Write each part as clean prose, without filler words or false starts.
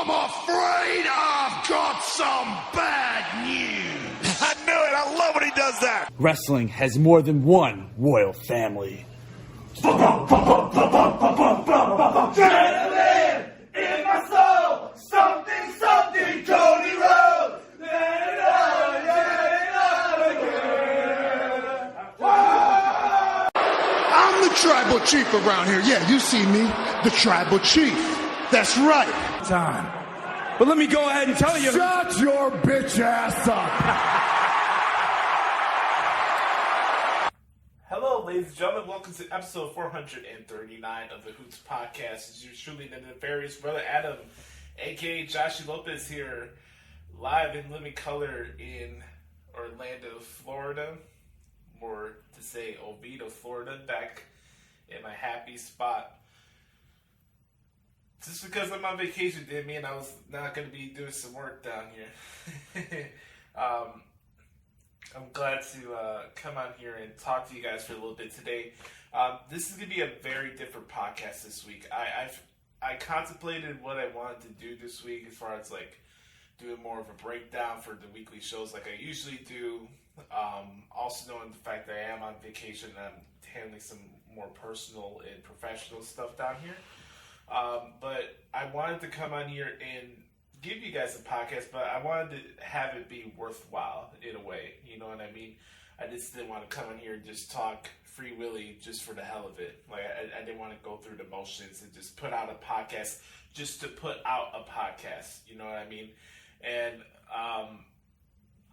I'm afraid I've got some bad news. I knew it. I love when he does that. Wrestling has more than one royal family. Adrenaline in my soul, something, something, Cody Rhodes. I'm the tribal chief around here. Yeah, you see me, the tribal chief. That's right. Time. But let me go ahead and tell you. Shut your bitch ass up. Hello, ladies and gentlemen. Welcome to episode 439 of the Hoots Podcast. It's yours truly, the nefarious brother Adam, a.k.a. Joshie Lopez here, live in living color in Orlando, Florida. Or to say Oviedo, Florida, back in my happy spot. Just because I'm on vacation didn't mean I was not going to be doing some work down here. I'm glad to come on here and talk to you guys for a little bit today. This is going to be a very different podcast this week. I contemplated what I wanted to do this week as far as like doing more of a breakdown for the weekly shows like I usually do. Also knowing the fact that I am on vacation and I'm handling some more personal and professional stuff down here. But I wanted to come on here and give you guys a podcast, but I wanted to have it be worthwhile in a way. You know what I mean? I just didn't want to come on here and just talk free willy just for the hell of it. Like I didn't want to go through the motions and just put out a podcast just to put out a podcast. You know what I mean? And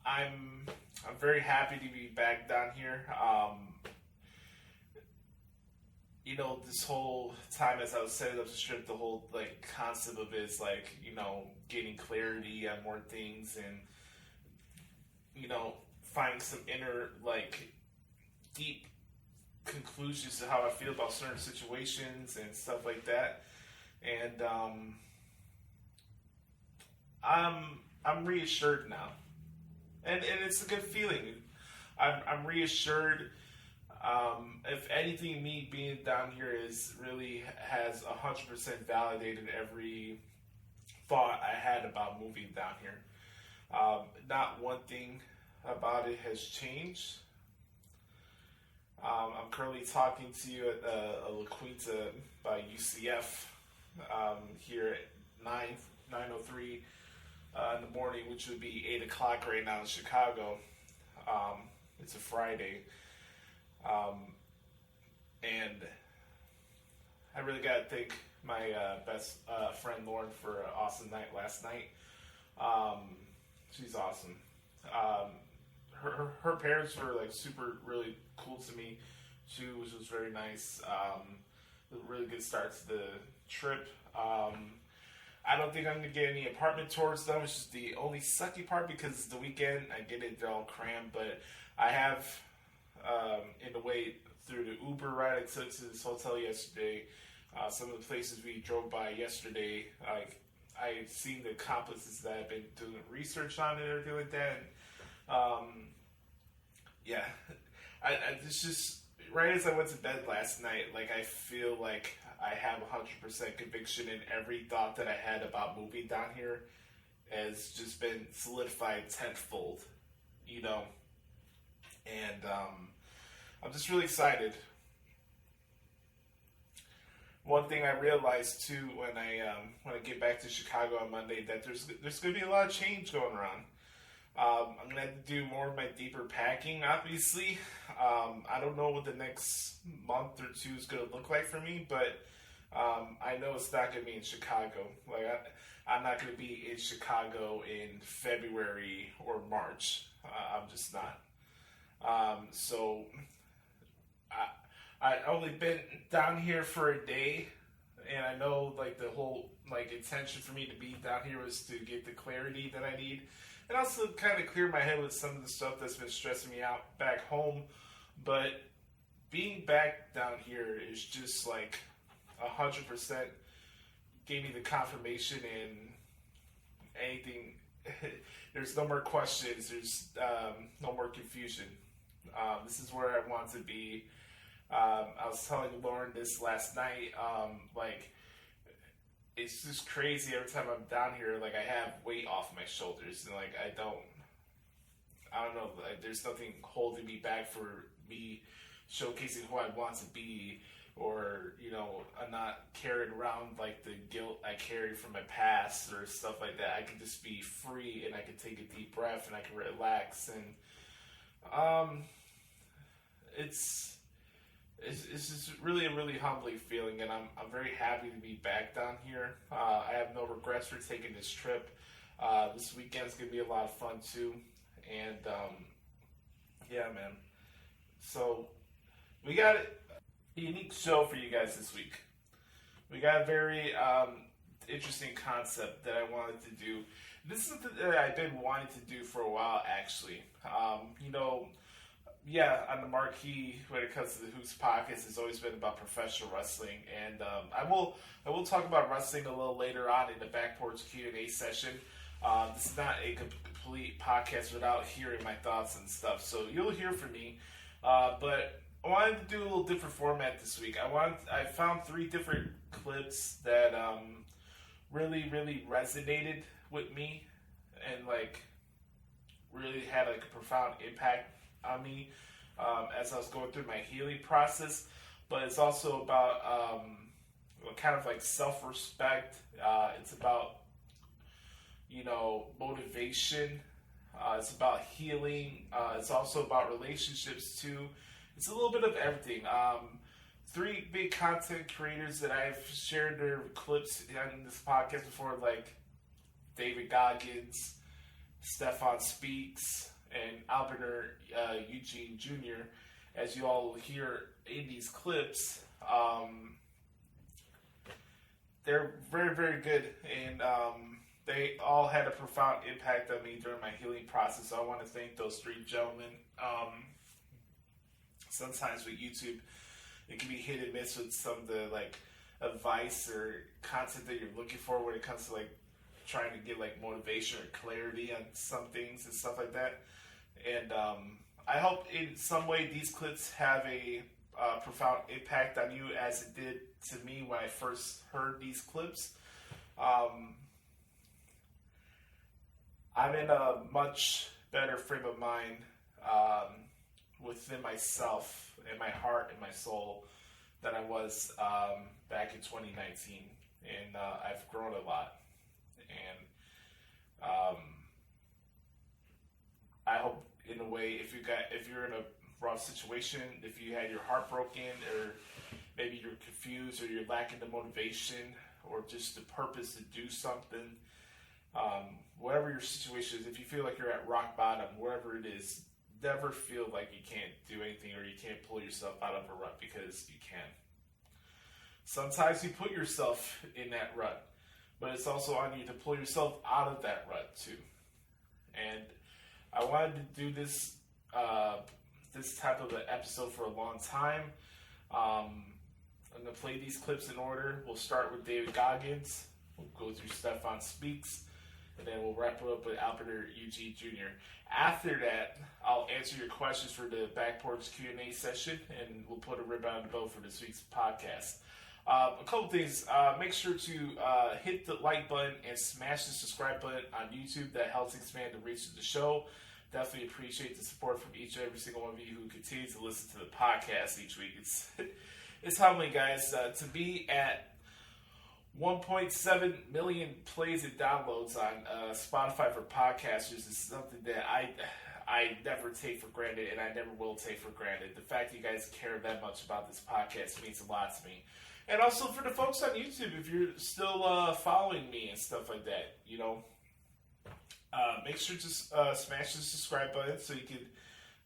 I'm very happy to be back down here. You know, this whole time as I was setting up the strip, the whole like concept of it is like, you know, getting clarity on more things and, you know, finding some inner like deep conclusions to how I feel about certain situations and stuff like that. And I'm reassured now. And it's a good feeling. I'm reassured. If anything, me being down here has 100% validated every thought I had about moving down here. Not one thing about it has changed. I'm currently talking to you at a La Quinta by UCF here at 9:03 in the morning, which would be 8 o'clock right now in Chicago. It's a Friday. And I really got to thank my best friend Lauren for an awesome night last night. She's awesome. Her parents were like super really cool to me too, which was very nice. A really good start to the trip. I don't think I'm going to get any apartment tours done, which is the only sucky part because it's the weekend. I get it, they're all crammed, but I have, in the way through the Uber ride I took to this hotel yesterday, some of the places we drove by yesterday, like I've seen the complexes that I've been doing research on and everything like that. And, yeah, it's just right as I went to bed last night, like I feel like I have 100% conviction in every thought that I had about moving down here has just been solidified tenfold, you know. And I'm just really excited. One thing I realized too when I get back to Chicago on Monday that there's going to be a lot of change going around. I'm going to have to do more of my deeper packing, obviously. I don't know what the next month or two is going to look like for me, but I know it's not going to be in Chicago. Like I'm not going to be in Chicago in February or March. I'm just not. So I only been down here for a day, and I know like the whole like intention for me to be down here was to get the clarity that I need, and also kind of clear my head with some of the stuff that's been stressing me out back home. But being back down here is just like 100% gave me the confirmation and anything. There's no more questions. There's no more confusion. This is where I want to be. I was telling Lauren this last night. Like it's just crazy every time I'm down here. Like, I have weight off my shoulders, and like I don't know. Like, there's nothing holding me back for me showcasing who I want to be, or I'm not carrying around like the guilt I carry from my past or stuff like that. I can just be free, and I can take a deep breath, and I can relax, and it's just really a really humbling feeling, and I'm very happy to be back down here. I have no regrets for taking this trip. This weekend's gonna be a lot of fun too, and yeah, man. So we got a unique show for you guys this week. We got a very interesting concept that I wanted to do. This is something that I've been wanting to do for a while, actually. On the marquee when it comes to the Hoots Podcast, it's always been about professional wrestling, and I will talk about wrestling a little later on in the Back Porch Q&A session. This is not a complete podcast without hearing my thoughts and stuff, so you'll hear from me. But I wanted to do a little different format this week. I found 3 different clips that really, really resonated with me, and like really had like a profound impact on me as I was going through my healing process. But it's also about kind of like self-respect. It's about motivation. It's about healing. It's also about relationships too. It's a little bit of everything. 3 big content creators that I've shared their clips on this podcast before, like David Goggins, Stephan Speaks, and Albaner, Eugene Jr., as you all will hear in these clips. They're very, very good, and they all had a profound impact on me during my healing process, so I want to thank those 3 gentlemen. Sometimes with YouTube, it can be hit and miss with some of the like advice or content that you're looking for when it comes to like trying to get like motivation or clarity on some things and stuff like that. And I hope in some way these clips have a profound impact on you as it did to me when I first heard these clips. I'm in a much better frame of mind within myself and my heart and my soul than I was back in 2019. And I've grown a lot. And I hope in a way, if you're in a rough situation, if you had your heart broken, or maybe you're confused, or you're lacking the motivation, or just the purpose to do something, whatever your situation is, if you feel like you're at rock bottom, wherever it is, never feel like you can't do anything or you can't pull yourself out of a rut, because you can. Sometimes you put yourself in that rut, but it's also on you to pull yourself out of that rut too. And I wanted to do this type of an episode for a long time. I'm going to play these clips in order. We'll start with David Goggins. We'll go through Stephan Speaks. And then we'll wrap it up with Albaner, Eugene Jr. After that, I'll answer your questions for the Back Porch Q&A session, and we'll put a ribbon on the bow for this week's podcast. A couple things. Make sure to hit the like button and smash the subscribe button on YouTube. That helps expand the reach of the show. Definitely appreciate the support from each and every single one of you who continues to listen to the podcast each week. It's humbling, guys. To be at 1.7 million plays and downloads on Spotify for podcasters is something that I never take for granted, and I never will take for granted. The fact that you guys care that much about this podcast means a lot to me. And also for the folks on YouTube, if you're still following me and stuff like that, make sure to smash the subscribe button so you can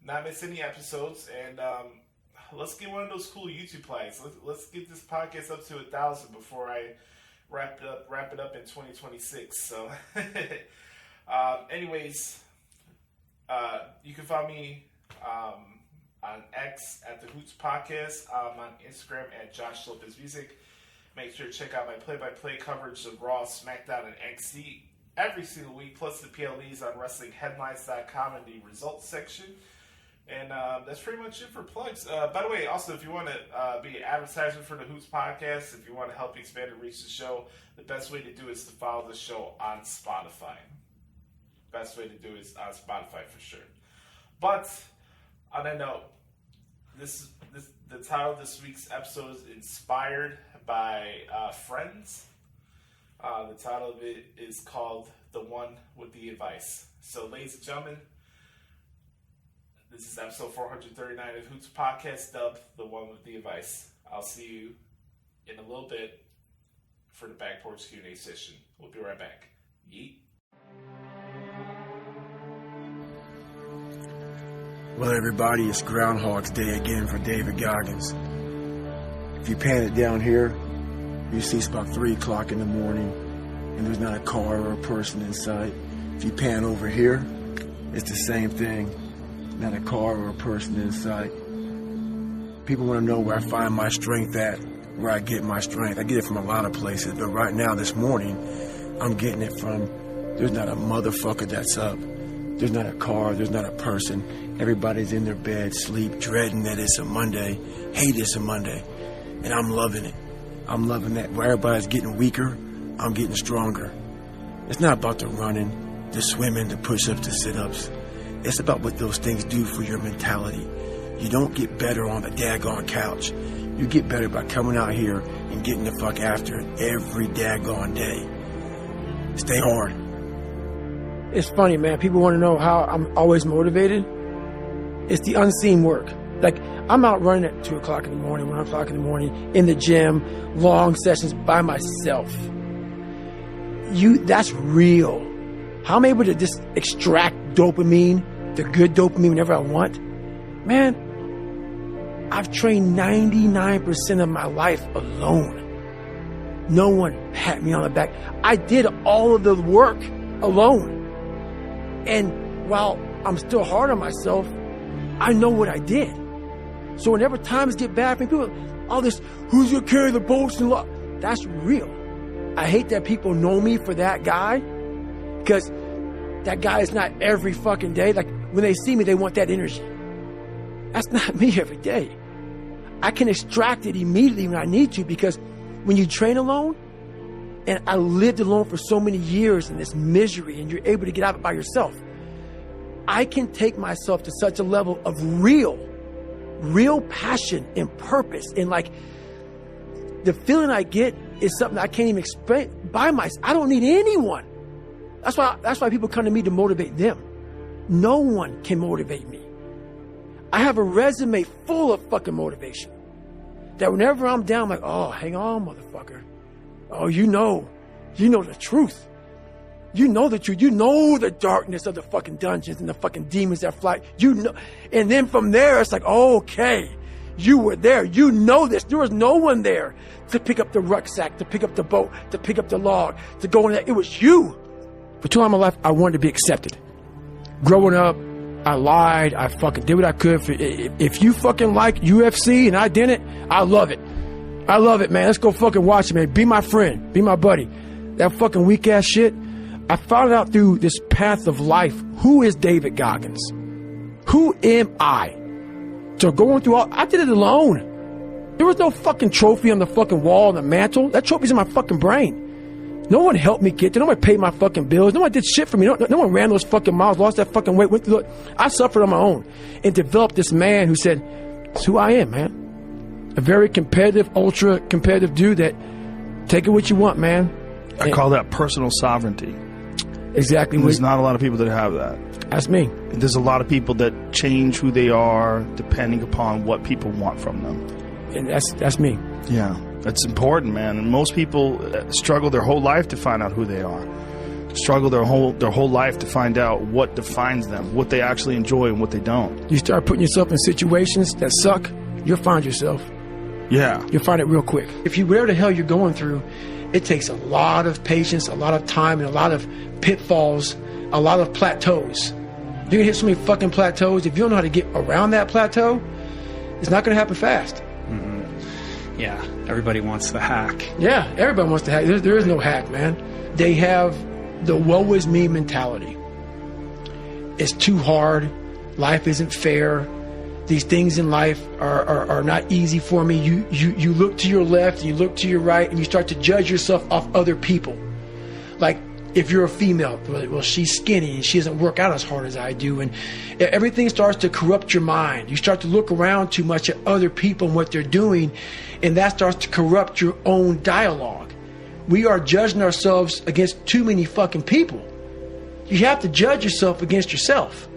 not miss any episodes. And let's get one of those cool YouTube plays. Let's get this podcast up to 1,000 before I wrap it up in 2026. So, anyways, you can find me on X at the Hoots Podcast. I'm on Instagram at Joshie Lopez Music. Make sure to check out my play-by-play coverage of Raw, SmackDown, and NXT every single week, plus the PLEs on WrestlingHeadlines.com in the results section. And that's pretty much it for plugs. By the way, also, if you want to be an advertiser for the Hoots Podcast, if you want to help expand and reach the show, the best way to do is to follow the show on Spotify. Best way to do is on Spotify for sure. But on that note, the title of this week's episode is inspired by Friends. The title of it is called The One with the Advice. So, ladies and gentlemen, this is episode 439 of Hoots Podcast, dubbed The One with the Advice. I'll see you in a little bit for the Back Porch Q&A session. We'll be right back. Yeet. Well, everybody, it's Groundhog's Day again for David Goggins. If you pan it down here, you see it's about 3 o'clock in the morning, and there's not a car or a person in sight. If you pan over here, it's the same thing. Not a car or a person in sight. People want to know where I find my strength at, where I get my strength. I get it from a lot of places, but right now, this morning, I'm getting it from, there's not a motherfucker that's up. There's not a car, there's not a person. Everybody's in their bed, sleep, dreading that it's a Monday, hate it's a Monday. And I'm loving it. I'm loving that. Where everybody's getting weaker, I'm getting stronger. It's not about the running, the swimming, the push-ups, the sit-ups. It's about what those things do for your mentality. You don't get better on the daggone couch. You get better by coming out here and getting the fuck after it every daggone day. Stay hard. It's funny, man. People want to know how I'm always motivated. It's the unseen work. Like, I'm out running at 2 o'clock in the morning, 1 o'clock in the morning, in the gym, long sessions by myself. That's real. How I'm able to just extract dopamine, the good dopamine whenever I want. Man, I've trained 99% of my life alone. No one pat me on the back. I did all of the work alone. And while I'm still hard on myself, I know what I did. So whenever times get bad for me, people, all this, who's gonna carry the boats and luck? That's real. I hate that people know me for that guy, because that guy is not every fucking day. Like, when they see me, they want that energy. That's not me every day. I can extract it immediately when I need to, because when you train alone, and I lived alone for so many years in this misery, and you're able to get out of it by yourself, I can take myself to such a level of real passion and purpose. And like, the feeling I get is something I can't even explain by myself. I don't need anyone. That's why people come to me to motivate them. No one can motivate me. I have a resume full of fucking motivation. That whenever I'm down, I'm like, oh, hang on, motherfucker. Oh, you know the truth. You know the truth. You know the darkness of the fucking dungeons and the fucking demons that fly. You know. And then from there, it's like, oh, okay, you were there. You know this. There was no one there to pick up the rucksack, to pick up the boat, to pick up the log, to go in there. It was you. For too long in my life, I wanted to be accepted. Growing up, I lied. I fucking did what I could. If you fucking like UFC and I didn't, I love it. I love it, man. Let's go fucking watch it, man. Be my friend. Be my buddy. That fucking weak ass shit. I found out through this path of life, who is David Goggins? Who am I? So going through I did it alone. There was no fucking trophy on the fucking wall on the mantle. That trophy's in my fucking brain. No one helped me get there. No one paid my fucking bills. No one did shit for me. No one ran those fucking miles, lost that fucking weight. Look, I suffered on my own and developed this man who said, it's who I am, man. A very competitive, ultra competitive dude that take it what you want, man. I call that personal sovereignty. Exactly. There's not a lot of people that have that. That's me. There's a lot of people that change who they are depending upon what people want from them. And that's me. Yeah. That's important, man. And most people struggle their whole life to find out who they are. Struggle their whole life to find out what defines them, what they actually enjoy and what they don't. You start putting yourself in situations that suck, you'll find yourself. Yeah. You'll find it real quick. If you, whatever the hell you're going through, it takes a lot of patience, a lot of time, and a lot of pitfalls, a lot of plateaus. You're gonna hit so many fucking plateaus. If you don't know how to get around that plateau, it's not gonna happen fast. Mm-hmm. Yeah, everybody wants the hack. Yeah, everybody wants the hack. There is no hack, man. They have the woe is me mentality. It's too hard. Life isn't fair. These things in life are not easy for me. You look to your left and you look to your right and you start to judge yourself off other people. Like if you're a female, well, she's skinny and she doesn't work out as hard as I do. And everything starts to corrupt your mind. You start to look around too much at other people and what they're doing. And that starts to corrupt your own dialogue. We are judging ourselves against too many fucking people. You have to judge yourself against yourself.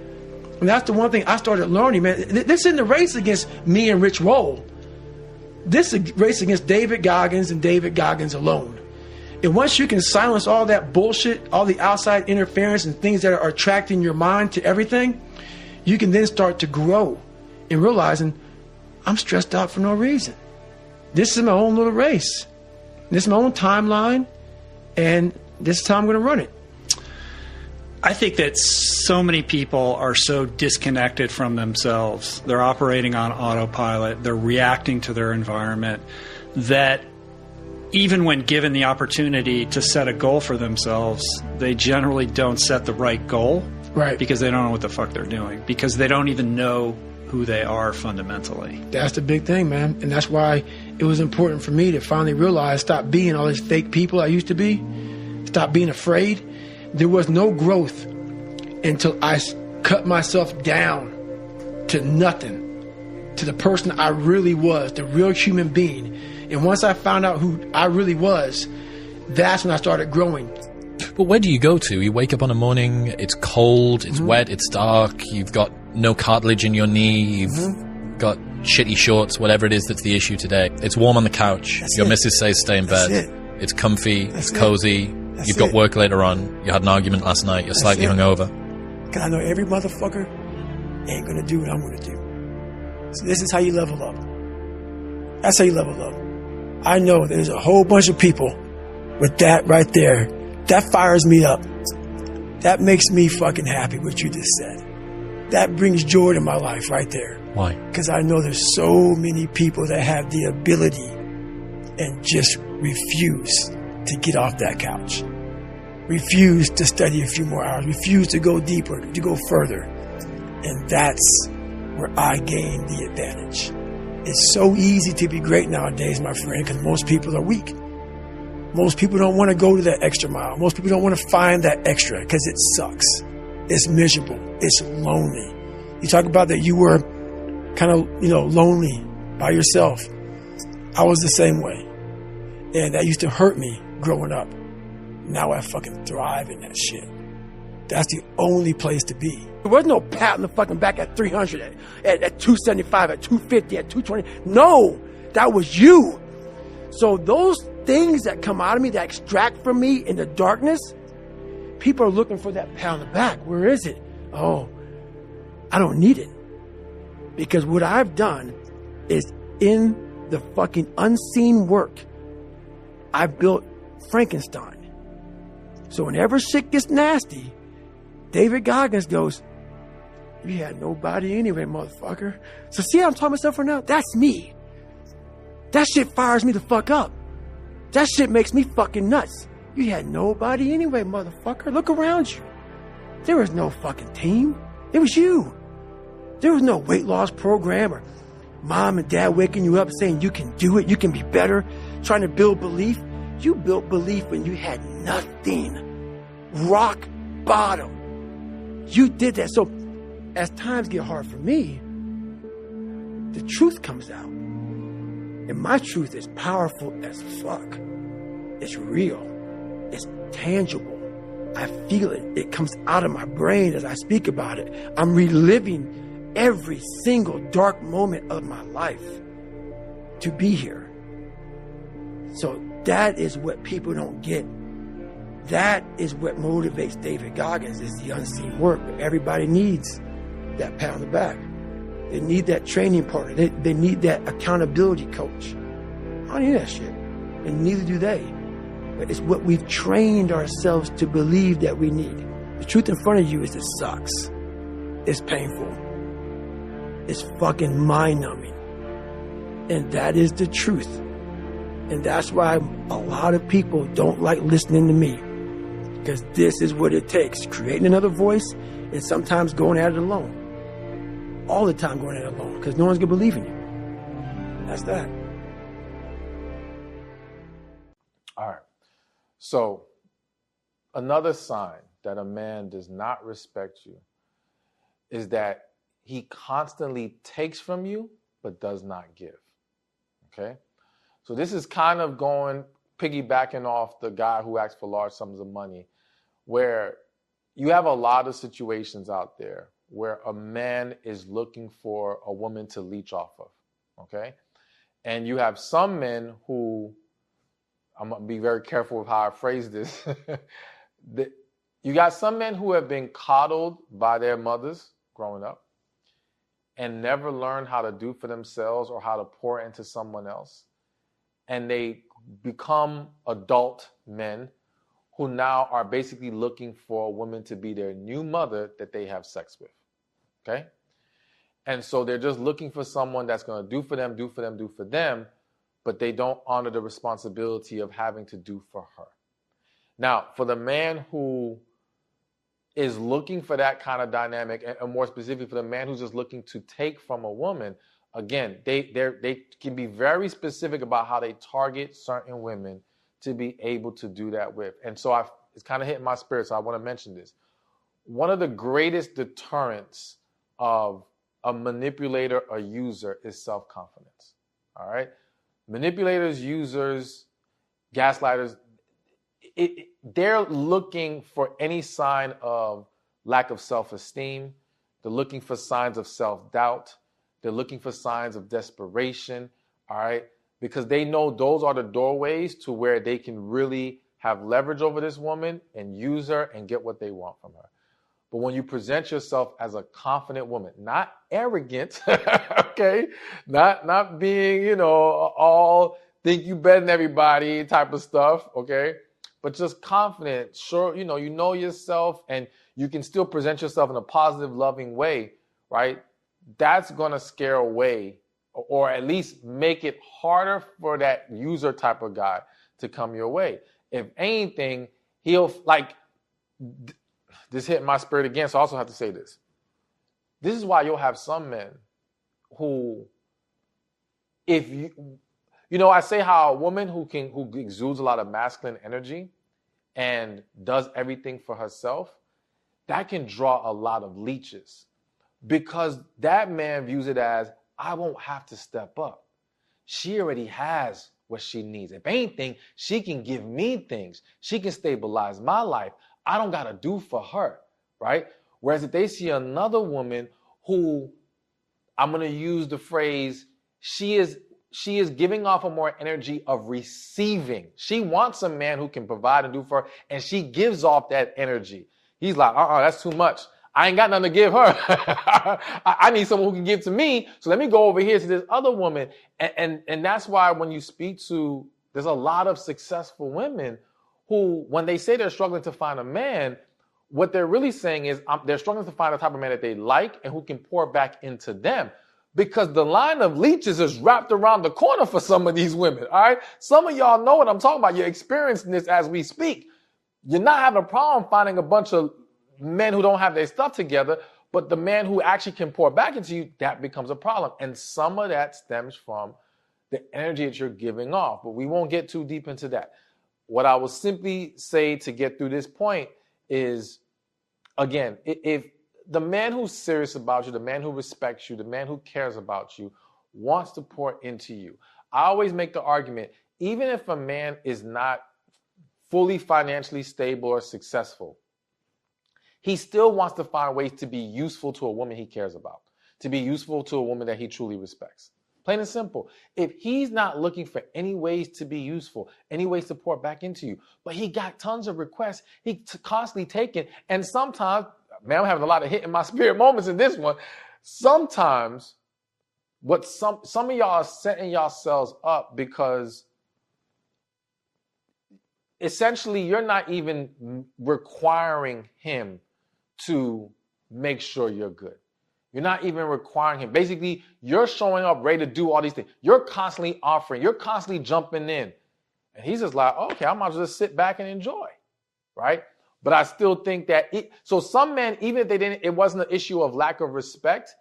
And that's the one thing I started learning, man. This isn't a race against me and Rich Roll. This is a race against David Goggins and David Goggins alone. And once you can silence all that bullshit, all the outside interference and things that are attracting your mind to everything, you can then start to grow in realizing I'm stressed out for no reason. This is my own little race. This is my own timeline, and this is how I'm going to run it. I think that so many people are so disconnected from themselves. They're operating on autopilot. They're reacting to their environment that even when given the opportunity to set a goal for themselves, they generally don't set the right goal. Right. Because they don't know what the fuck they're doing. Because they don't even know who they are fundamentally. That's the big thing, man. And that's why it was important for me to finally realize, stop being all these fake people I used to be. Stop being afraid. There was no growth until I cut myself down to nothing, to the person I really was, the real human being. And once I found out who I really was, that's when I started growing. But where do you go to? You wake up on a morning, it's cold, it's wet, it's dark, you've got no cartilage in your knee, you've got shitty shorts, whatever it is that's the issue today. It's warm on the couch. Your missus says stay in bed. It's comfy, it's cozy. You've got work later on. You had an argument last night. You're slightly hungover. Because I know every motherfucker ain't going to do what I'm going to do. So this is how you level up. That's how you level up. I know there's a whole bunch of people with that right there. That fires me up. That makes me fucking happy, what you just said. That brings joy to my life right there. Why? Because I know there's so many people that have the ability and just refuse to get off that couch. Refuse to study a few more hours. Refuse to go deeper, to go further. And that's where I gain the advantage. It's so easy to be great nowadays, my friend, because most people are weak. Most people don't want to go to that extra mile. Most people don't want to find that extra because it sucks. It's miserable. It's lonely. You talk about that you were kind of, lonely by yourself. I was the same way. And that used to hurt me growing up. Now I fucking thrive in that shit. That's the only place to be. There was no pat on the fucking back at 300, at 275, at 250, at 220. No, that was you. So those things that come out of me, that extract from me in the darkness, people are looking for that pat on the back. Where is it? Oh, I don't need it. Because what I've done is in the fucking unseen work, I built Frankenstein. So whenever shit gets nasty, David Goggins goes, you had nobody anyway, motherfucker. So see how I'm talking myself right now? That's me. That shit fires me the fuck up. That shit makes me fucking nuts. You had nobody anyway, motherfucker. Look around you. There was no fucking team. It was you. There was no weight loss program or mom and dad waking you up saying you can do it, you can be better, trying to build belief. You built belief when you had nothing. Rock bottom. You did that. So as times get hard for me, the truth comes out. And my truth is powerful as fuck. It's real. It's tangible. I feel it. It comes out of my brain as I speak about it. I'm reliving every single dark moment of my life to be here. So that is what people don't get. That is what motivates David Goggins, is the unseen work. But everybody needs that pat on the back. They need that training partner. They need that accountability coach. I don't need that shit. And neither do they. But it's what we've trained ourselves to believe that we need. The truth in front of you is it sucks. It's painful. It's fucking mind-numbing. And that is the truth. And that's why a lot of people don't like listening to me. Because this is what it takes. Creating another voice and sometimes going at it alone. all the time going it alone because no one's going to believe in you. That's that. All right. So another sign that a man does not respect you is that he constantly takes from you but does not give. Okay? So this is kind of piggybacking off the guy who asked for large sums of money, where you have a lot of situations out there where a man is looking for a woman to leech off of. Okay? And you have some men who, I'm going to be very careful with how I phrase this. You got some men who have been coddled by their mothers growing up and never learned how to do for themselves or how to pour into someone else. And they become adult men who now are basically looking for a woman to be their new mother that they have sex with. Okay? And so they're just looking for someone that's going to do for them, but they don't honor the responsibility of having to do for her. Now, for the man who is looking for that kind of dynamic, and more specifically for the man who's just looking to take from a woman, again, they can be very specific about how they target certain women to be able to do that with. And so it's kind of hitting my spirit, so I want to mention this. One of the greatest deterrents of a manipulator or user is self-confidence. All right? Manipulators, users, gaslighters, they're looking for any sign of lack of self-esteem. They're looking for signs of self-doubt. They're looking for signs of desperation, all right? Because they know those are the doorways to where they can really have leverage over this woman and use her and get what they want from her. But when you present yourself as a confident woman, not arrogant, okay? Not being, all think you better than everybody type of stuff, okay? But just confident, sure, you know yourself, and you can still present yourself in a positive, loving way, right? That's going to scare away or at least make it harder for that user type of guy to come your way. If anything, he'll this hit my spirit again, so I also have to say this. This is why you'll have some men who, if I say how a woman who exudes a lot of masculine energy and does everything for herself, that can draw a lot of leeches because that man views it as, I won't have to step up. She already has what she needs. If anything, she can give me things. She can stabilize my life. I don't got to do for her, right? Whereas if they see another woman who, I'm going to use the phrase, she is giving off a more energy of receiving. She wants a man who can provide and do for her, and she gives off that energy. He's like, that's too much. I ain't got nothing to give her. I need someone who can give to me. So let me go over here to this other woman. And that's why when you speak to, there's a lot of successful women who, when they say they're struggling to find a man, what they're really saying is they're struggling to find the type of man that they like and who can pour back into them. Because the line of leeches is wrapped around the corner for some of these women, all right? Some of y'all know what I'm talking about. You're experiencing this as we speak. You're not having a problem finding a bunch of men who don't have their stuff together, but the man who actually can pour back into you, that becomes a problem. And some of that stems from the energy that you're giving off. But we won't get too deep into that. What I will simply say to get through this point is, again, if the man who's serious about you, the man who respects you, the man who cares about you, wants to pour into you. I always make the argument, even if a man is not fully financially stable or successful, he still wants to find ways to be useful to a woman he cares about, to be useful to a woman that he truly respects. Plain and simple. If he's not looking for any ways to be useful, any ways to pour back into you, but he got tons of requests, he's constantly taking, and sometimes, man, I'm having a lot of hit in my spirit moments in this one. Sometimes what some of y'all are setting yourselves up because essentially you're not even requiring him to make sure you're good. You're not even requiring him. Basically, you're showing up ready to do all these things. You're constantly offering. You're constantly jumping in. And he's just like, okay, I might as well just sit back and enjoy, right? But I still think that so some men, even if it wasn't an issue of lack of respect,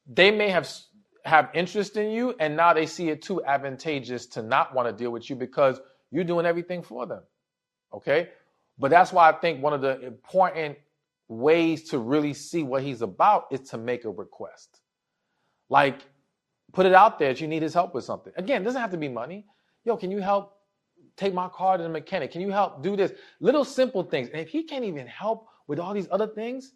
they may have interest in you, and now they see it too advantageous to not want to deal with you because you're doing everything for them. Okay? But that's why I think one of the important ways to really see what he's about is to make a request. Like, put it out there that you need his help with something. Again, it doesn't have to be money. Yo, can you help take my car to the mechanic? Can you help do this? Little simple things. And if he can't even help with all these other things,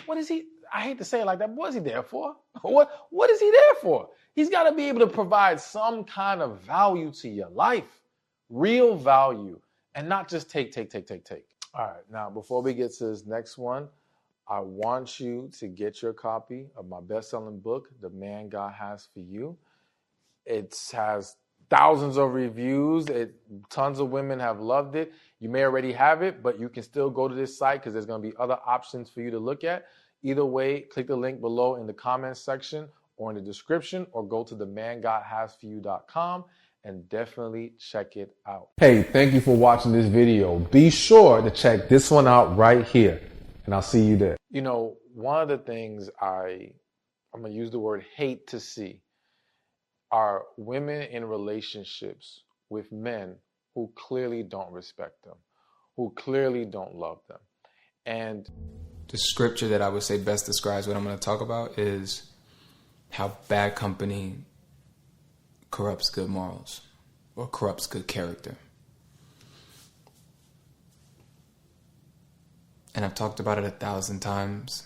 what is he? I hate to say it like that. What is he there for? What is he there for? He's got to be able to provide some kind of value to your life, real value, and not just take. All right. Now, before we get to this next one, I want you to get your copy of my best-selling book, The Man God Has for You. It has thousands of reviews. Tons of women have loved it. You may already have it, but you can still go to this site because there's going to be other options for you to look at. Either way, click the link below in the comments section or in the description, or go to themangodhasforyou.com and definitely check it out. Hey, thank you for watching this video. Be sure to check this one out right here, and I'll see you there. You know, one of the things I'm going to use the word hate to see are women in relationships with men who clearly don't respect them, who clearly don't love them. And the scripture that I would say best describes what I'm going to talk about is how bad company corrupts good morals or corrupts good character. And I've talked about it 1,000 times.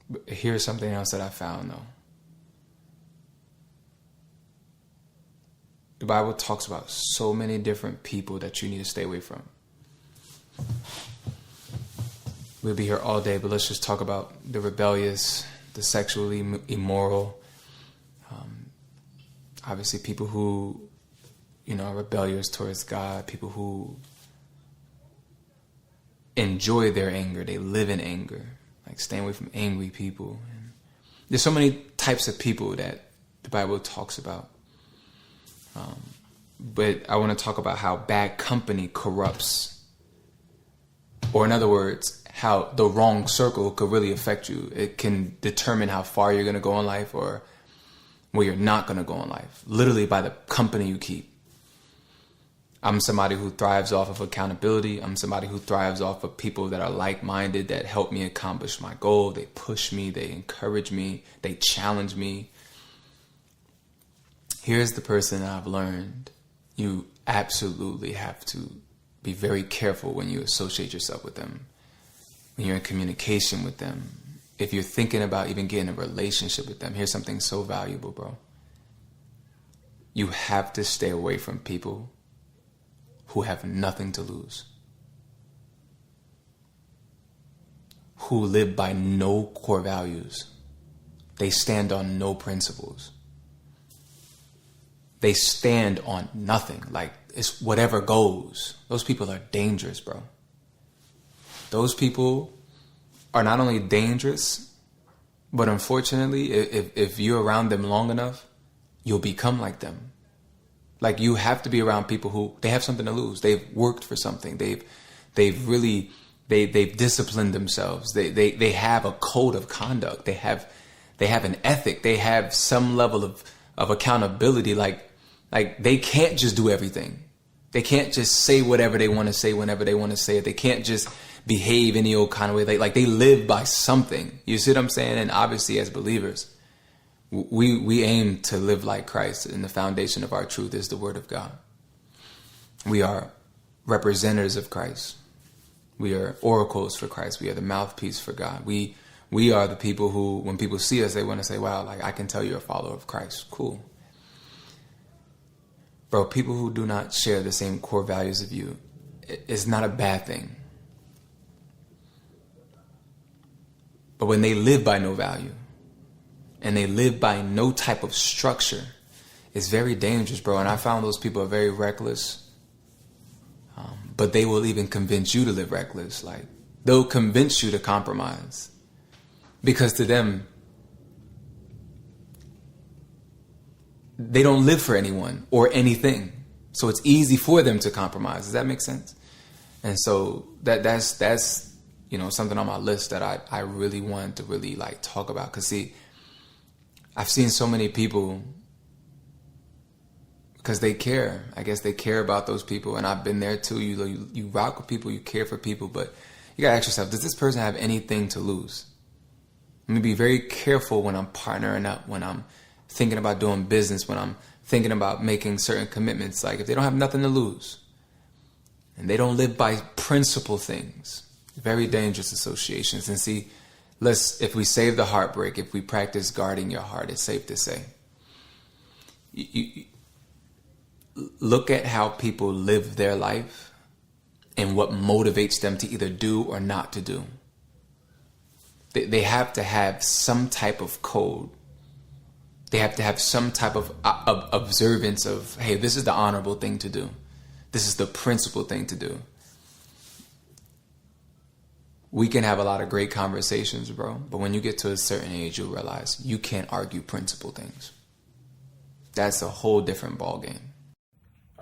But here's something else that I found, though. The Bible talks about so many different people that you need to stay away from. We'll be here all day, but let's just talk about the rebellious, the sexually immoral. Obviously, people who, are rebellious towards God, people who enjoy their anger, they live in anger, like staying away from angry people. And there's so many types of people that the Bible talks about. But I want to talk about how bad company corrupts, or in other words, how the wrong circle could really affect you. It can determine how far you're going to go in life or where you're not going to go in life, literally by the company you keep. I'm somebody who thrives off of accountability. I'm somebody who thrives off of people that are like-minded, that help me accomplish my goal. They push me, they encourage me, they challenge me. Here's the person I've learned. You absolutely have to be very careful when you associate yourself with them, when you're in communication with them. If you're thinking about even getting a relationship with them, here's something so valuable, bro. You have to stay away from people who have nothing to lose, who live by no core values. They stand on no principles. They stand on nothing. Like, it's whatever goes. Those people are dangerous, bro. Those people are not only dangerous, but unfortunately, if you're around them long enough, you'll become like them. Like, you have to be around people who, they have something to lose. They've worked for something. They've disciplined themselves. They have a code of conduct. They have an ethic. They have some level of accountability. Like they can't just do everything. They can't just say whatever they want to say whenever they want to say it. They can't just behave any old kind of way. They live by something. You see what I'm saying? And obviously, as believers, we aim to live like Christ, and the foundation of our truth is the Word of God. We are representatives of Christ. We are oracles for Christ. We are the mouthpiece for God. We are the people who, when people see us, they want to say, wow, like, I can tell you're a follower of Christ. Cool. Bro, people who do not share the same core values of you, it's not a bad thing. But when they live by no value, and they live by no type of structure, it's very dangerous, bro. And I found those people are very reckless. But they will even convince you to live reckless. Like, they'll convince you to compromise. Because to them, they don't live for anyone or anything. So it's easy for them to compromise. Does that make sense? And so that's something on my list that I really wanted to really like talk about. Cause see, I've seen so many people, because they care. I guess they care about those people, and I've been there too. You rock with people, you care for people, but you gotta ask yourself: does this person have anything to lose? I'm gonna be very careful when I'm partnering up, when I'm thinking about doing business, when I'm thinking about making certain commitments. Like if they don't have nothing to lose, and they don't live by principle things, very dangerous associations. And see, if we save the heartbreak, if we practice guarding your heart, it's safe to say. You look at how people live their life and what motivates them to either do or not to do. They have to have some type of code. They have to have some type of observance of, hey, this is the honorable thing to do. This is the principle thing to do. We can have a lot of great conversations, bro, but when you get to a certain age, you'll realize you can't argue principle things. That's a whole different ballgame.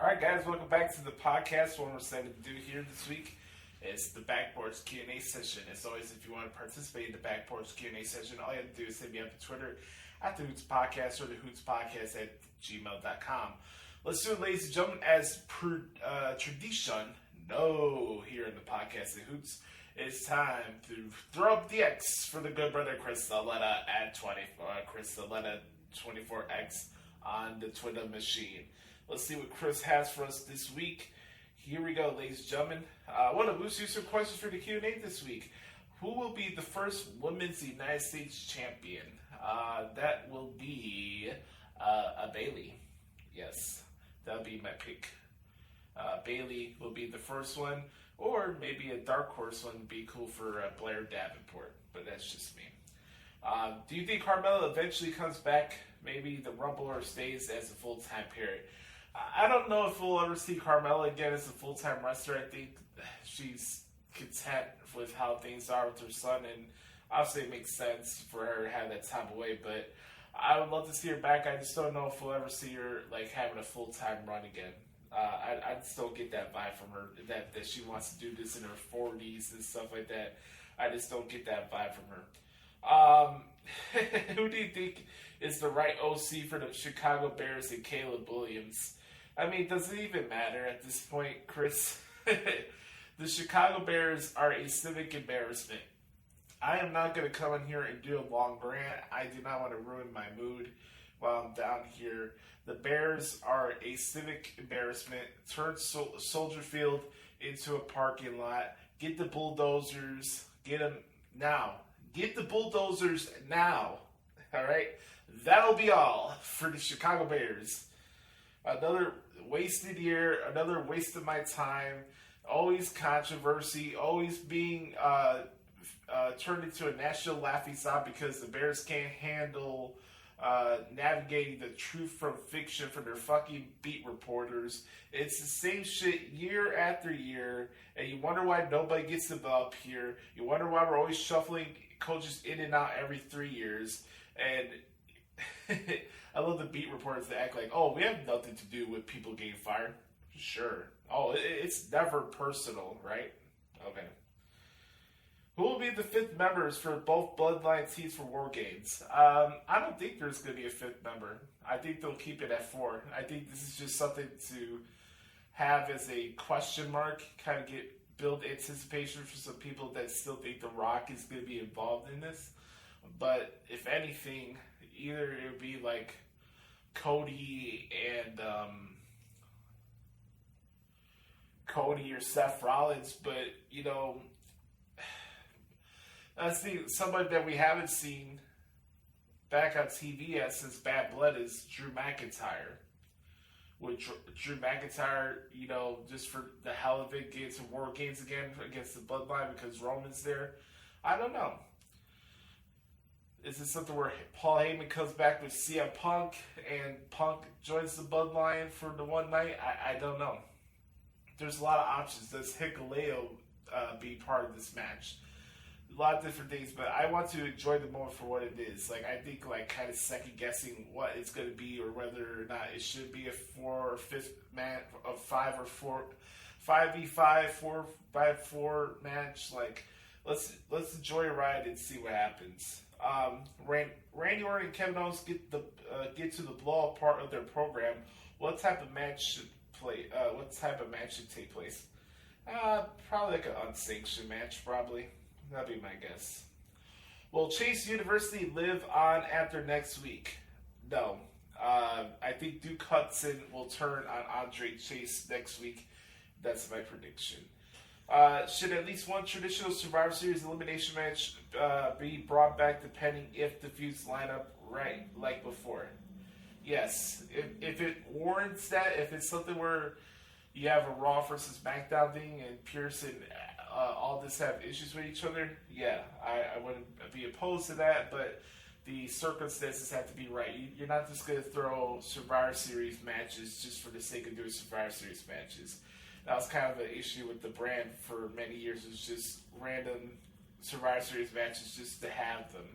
All right, guys, welcome back to the podcast. What we're excited to do here this week is the Back Porch Q&A session. As always, if you want to participate in the Back Porch Q&A session, all you have to do is hit me up on Twitter at the Hoots Podcast or the Hoots Podcast at gmail.com. Let's do it, ladies and gentlemen, as per tradition, here in the podcast at Hoots. It's time to throw up the X for the good brother Chris Saletta at 24X on the Twitter machine. Let's see what Chris has for us this week. Here we go, ladies and gentlemen. Let's do some questions for the Q&A this week. Who will be the first women's United States champion? That will be a Bailey. Yes, that'll be my pick. Bailey will be the first one. Or maybe a dark horse one would be cool for Blair Davenport, but that's just me. Do you think Carmella eventually comes back, maybe the Rumble, or stays as a full-time parent? I don't know if we'll ever see Carmella again as a full-time wrestler. I think she's content with how things are with her son, and obviously it makes sense for her to have that time away, but I would love to see her back. I just don't know if we'll ever see her like having a full-time run again. I just don't get that vibe from her, that she wants to do this in her 40s and stuff like that. I just don't get that vibe from her. Who do you think is the right OC for the Chicago Bears and Caleb Williams? I mean, does it even matter at this point, Chris? The Chicago Bears are a civic embarrassment. I am not going to come in here and do a long rant. I do not want to ruin my mood while I'm down here. The Bears are a civic embarrassment. Turn Soldier Field into a parking lot. Get the bulldozers. Get them now. Get the bulldozers now. All right? That'll be all for the Chicago Bears. Another wasted year. Another waste of my time. Always controversy. Always being turned into a national laughingstock because the Bears can't handle navigating the truth from fiction for their fucking beat reporters. It's the same shit year after year, and you wonder why nobody gets the ball up here. You wonder why we're always shuffling coaches in and out every 3 years. And I love the beat reporters that act like, oh, we have nothing to do with people getting fired. Sure. Oh, it's never personal, right? Okay. Who will be the fifth members for both Bloodline teams for War Games? I don't think there's going to be a fifth member. I think they'll keep it at 4. I think this is just something to have as a question mark, kind of build anticipation for some people that still think The Rock is going to be involved in this. But if anything, either it would be like Cody or Seth Rollins, but I think somebody that we haven't seen back on TV yet since Bad Blood is Drew McIntyre. With Drew McIntyre, just for the hell of it, getting some War Games again against the Bloodline because Roman's there. I don't know. Is it something where Paul Heyman comes back with CM Punk and Punk joins the Bloodline for the one night? I don't know. There's a lot of options. Does Hikuleo be part of this match? A lot of different things, but I want to enjoy the moment for what it is. Like, I think, kind of second guessing what it's going to be or whether or not it should be a 4 or 5th man of 5 or 4, 5v5, 4x4 match. Like, let's enjoy a ride and see what happens. Randy Orton and Kevin Owens get to the blowout part of their program. What type of match should take place? Probably like an unsanctioned match. Probably that'd be my guess. Will Chase University live on after next week? No. I think Duke Hudson will turn on Andre Chase next week. That's my prediction. Should at least one traditional Survivor Series elimination match be brought back depending if the feuds line up right like before? Yes. If it warrants that, if it's something where you have a Raw versus SmackDown thing and Pierce and Aldis have issues with each other, yeah, I wouldn't be opposed to that, but the circumstances have to be right. You're not just going to throw Survivor Series matches just for the sake of doing Survivor Series matches. That was kind of an issue with the brand for many years. It was just random Survivor Series matches just to have them.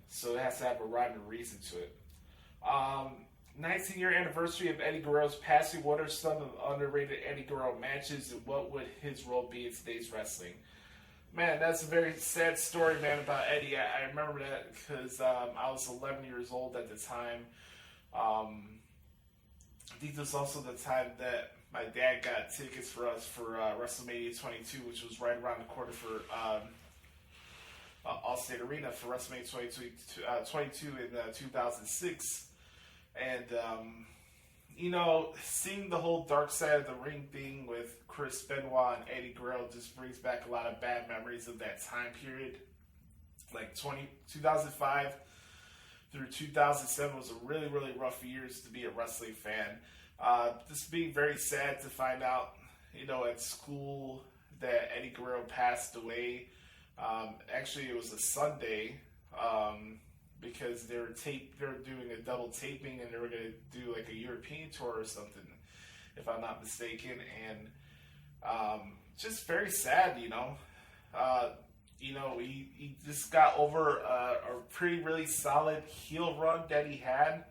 So it has to have a rhyme and reason to it. 19-year anniversary of Eddie Guerrero's passing. What are some of the underrated Eddie Guerrero matches, and what would his role be in today's wrestling? Man, that's a very sad story, man, about Eddie. I remember that because I was 11 years old at the time. I think this was also the time that my dad got tickets for us for WrestleMania 22, which was right around the corner for Allstate Arena for WrestleMania 22 in 2006. And, seeing the whole dark side of the ring thing with Chris Benoit and Eddie Guerrero just brings back a lot of bad memories of that time period. Like 2005 through 2007 was a really, really rough years to be a wrestling fan. Just being very sad to find out, at school that Eddie Guerrero passed away. Actually, it was a Sunday, because they were doing a double taping, and they were going to do like a European tour or something, if I'm not mistaken. And just very sad, he just got over a pretty really solid heel run that he had.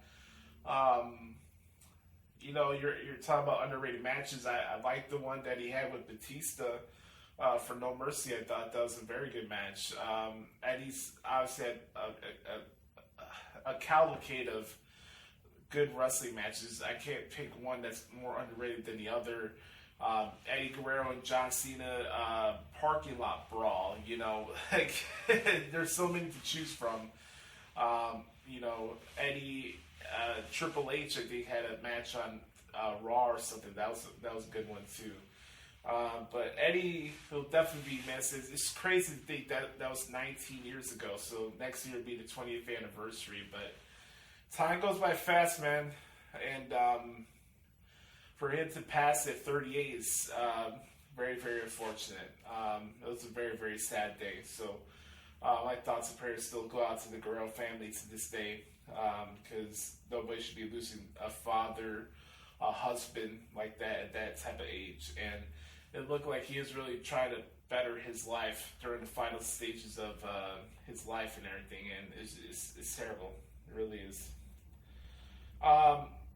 You're talking about underrated matches. I like the one that he had with Batista for No Mercy. I thought that was a very good match. Eddie's obviously had a cavalcade of good wrestling matches. I can't pick one that's more underrated than the other. Eddie Guerrero and John Cena parking lot brawl. There's so many to choose from. Eddie. Triple H, I think, had a match on Raw or something. That was a good one too. But Eddie will definitely be missed. It's crazy to think that was 19 years ago. So next year will be the 20th anniversary. But time goes by fast, man. And for him to pass at 38 is very, very unfortunate. It was a very, very sad day. So my thoughts and prayers still go out to the Guerrero family to this day. Because nobody should be losing a father, a husband like that at that type of age. And it looked like he was really trying to better his life during the final stages of his life and everything. And it's terrible. It really is.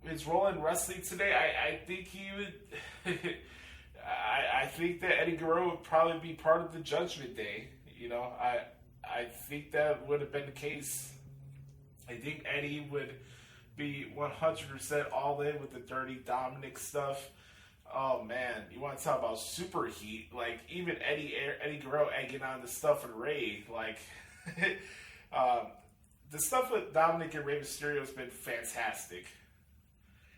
His role in wrestling today, I think he would... I think that Eddie Guerrero would probably be part of the Judgment Day. I think that would have been the case. I think Eddie would be 100% all in with the Dirty Dominic stuff. Oh man, you want to talk about super heat? Like even Eddie Guerrero egging on the stuff with Ray. Like the stuff with Dominic and Rey Mysterio has been fantastic.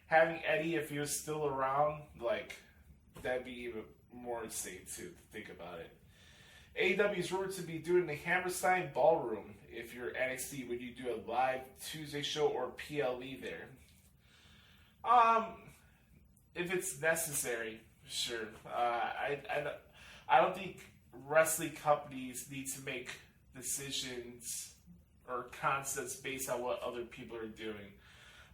Having Eddie, if he was still around, like that'd be even more insane too to think about it. AEW is rumored to be doing the Hammerstein Ballroom. If you're NXT, would you do a live Tuesday show or PLE there? If it's necessary, sure. I don't think wrestling companies need to make decisions or concepts based on what other people are doing.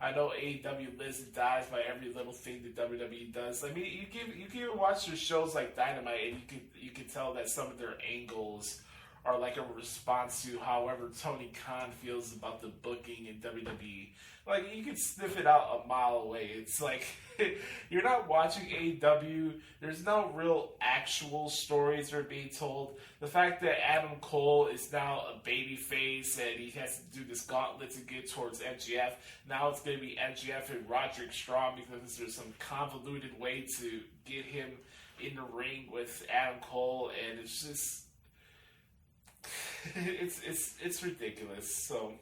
I know AEW lives and dies by every little thing that WWE does. I mean, you can watch their shows like Dynamite, and you can tell that some of their angles are like a response to however Tony Khan feels about the booking in WWE. Like, you can sniff it out a mile away. It's like, you're not watching AEW. There's no real actual stories that are being told. The fact that Adam Cole is now a babyface and he has to do this gauntlet to get towards MJF. Now it's going to be MJF and Roderick Strong because there's some convoluted way to get him in the ring with Adam Cole, and it's just it's ridiculous. So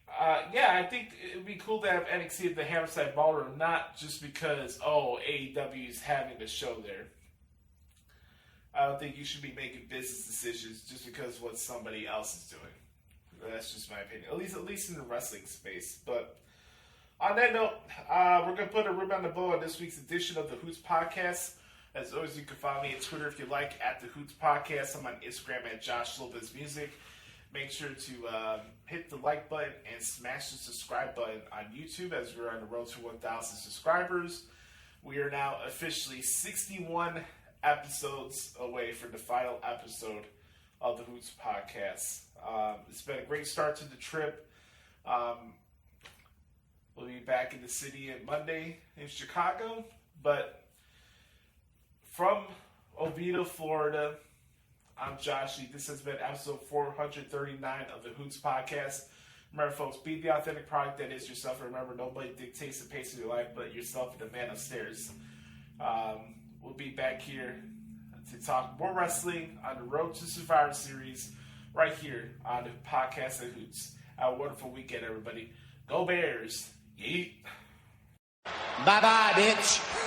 I think it would be cool to have NXT at the Hammerside Ballroom, not just because AEW is having a show there. I don't think you should be making business decisions just because what somebody else is doing. That's just my opinion, at least in the wrestling space. But on that note, we're going to put a ribbon on the bow on this week's edition of the Hoots Podcast. As always, you can follow me on Twitter if you like, at the Hoots Podcast. I'm on Instagram at Joshie Lopez Music. Make sure to hit the like button and smash the subscribe button on YouTube as we're on the road to 1,000 subscribers. We are now officially 61 episodes away from the final episode of the Hoots Podcast. It's been a great start to the trip. We'll be back in the city on Monday in Chicago, but from Oviedo, Florida, I'm Joshie. This has been episode 439 of the Hoots Podcast. Remember, folks, be the authentic product that is yourself. Remember, nobody dictates the pace of your life but yourself and the man upstairs. We'll be back here to talk more wrestling on the Road to Survivor Series right here on the Podcast of Hoots. Have a wonderful weekend, everybody. Go Bears. Yeet. Bye-bye, bitch.